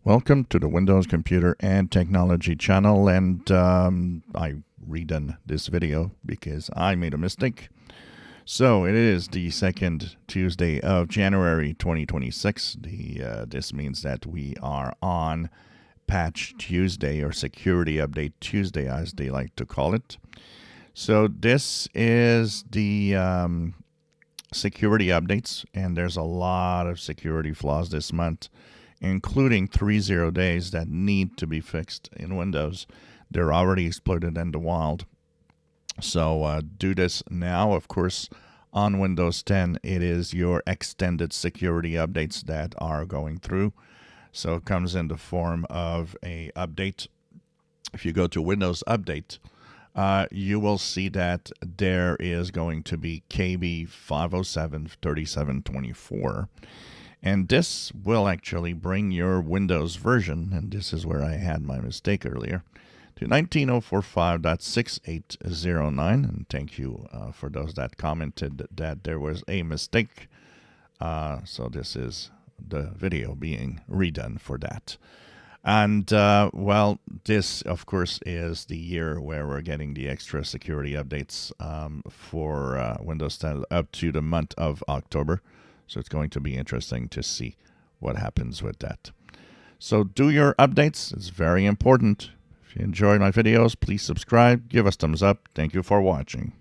Welcome to the Windows Computer and Technology channel, and I redone this video because I made a mistake. So it is the second Tuesday of January 2026. This means that we are on Patch Tuesday, or Security Update Tuesday as they like to call it. So this is the security updates, and there's a lot of security flaws this month, including 3.0 days that need to be fixed in Windows. They're already exploited in the wild. So do this now. Of course, on Windows 10, it is your extended security updates that are going through. So it comes in the form of a update. If you go to Windows Update, you will see that there is going to be KB5073724. And this will actually bring your Windows version, and this is where I had my mistake earlier, to 19.045.6809. And thank you for those that commented that there was a mistake. So this is the video being redone for that. And, well, this, of course, is the year where we're getting the extra security updates for Windows 10 up to the month of October. So it's going to be interesting to see what happens with that. So do your updates. It's very important. If you enjoyed my videos, please subscribe. Give us thumbs up. Thank you for watching.